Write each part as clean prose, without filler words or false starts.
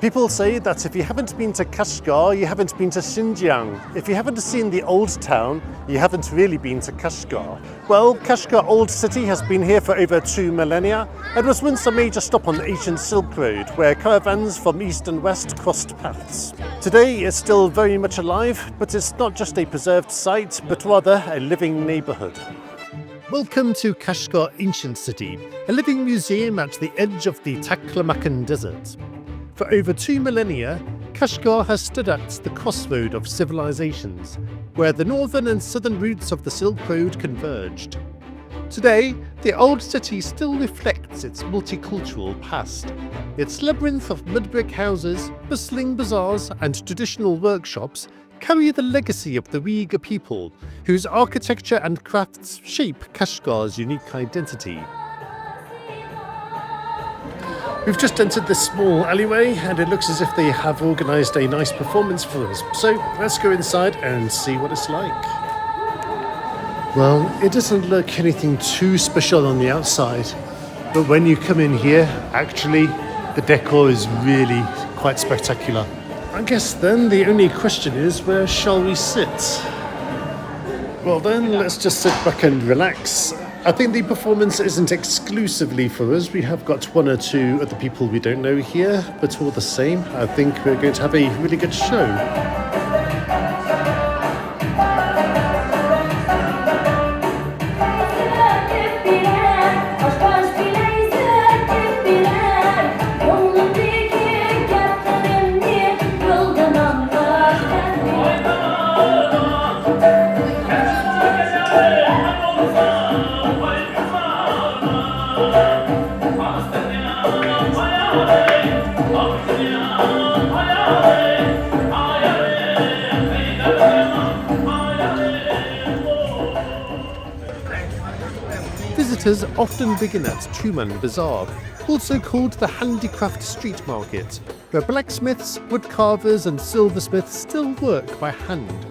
People say that if you haven't been to Kashgar, you haven't been to Xinjiang. If you haven't seen the old town, you haven't really been to Kashgar. Well, Kashgar Old City has been here for over 2 millennia and was once a major stop on the ancient Silk Road, where caravans from east and west crossed paths. Today it's still very much alive, but it's not just a preserved site, but rather a living neighbourhood. Welcome to Kashgar Ancient City, a living museum at the edge of the Taklamakan Desert. For over 2 millennia, Kashgar has stood at the crossroad of civilizations, where the northern and southern routes of the Silk Road converged. Today, the old city still reflects its multicultural past. Its labyrinth of mud brick houses, bustling bazaars, and traditional workshops carry the legacy of the Uighur people, whose architecture and crafts shape Kashgar's unique identity. We've just entered this small alleyway and it looks as if they have organised a nice performance for us. So let's go inside and see what it's like. Well, it doesn't look anything too special on the outside, but when you come in here, actually, the decor is really quite spectacular. I guess then the only question is, where shall we sit? Well then, let's just sit back and relax. I think the performance isn't exclusively for us. We have got one or two other people we don't know here, but all the same, I think we're going to have a really good show. Visitors often begin at Truman Bazaar, also called the Handicraft Street Market, where blacksmiths, wood carvers and silversmiths still work by hand.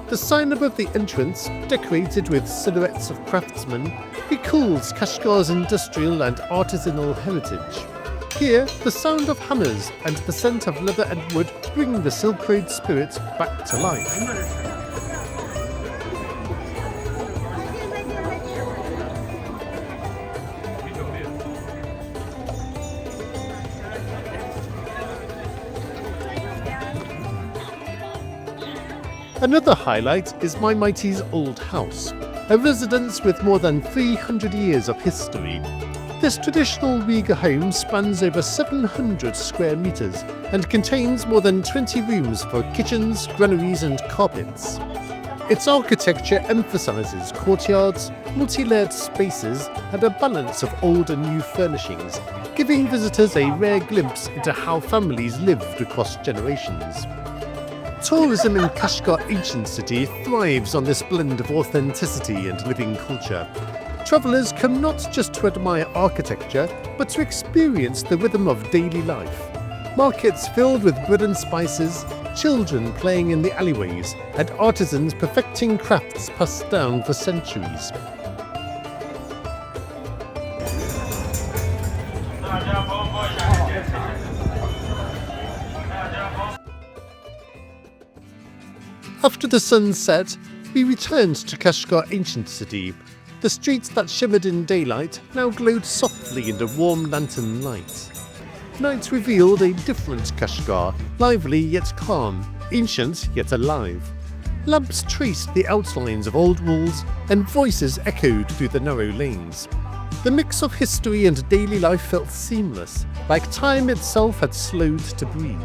The sign above the entrance, decorated with silhouettes of craftsmen, recalls Kashgar's industrial and artisanal heritage. Here, the sound of hammers and the scent of leather and wood bring the Silk Road spirit back to life. Another highlight is My Mighty's old house, a residence with more than 300 years of history. This traditional Uighur home spans over 700 square metres and contains more than 20 rooms for kitchens, granaries and carpets. Its architecture emphasises courtyards, multi-layered spaces and a balance of old and new furnishings, giving visitors a rare glimpse into how families lived across generations. Tourism in Kashgar Ancient City thrives on this blend of authenticity and living culture. Travellers come not just to admire architecture, but to experience the rhythm of daily life. Markets filled with bread and spices, children playing in the alleyways, and artisans perfecting crafts passed down for centuries. After the sun set, we returned to Kashgar Ancient City. The streets that shimmered in daylight now glowed softly in the warm lantern light. Night revealed a different Kashgar, lively yet calm, ancient yet alive. Lamps traced the outlines of old walls, and voices echoed through the narrow lanes. The mix of history and daily life felt seamless, like time itself had slowed to breathe.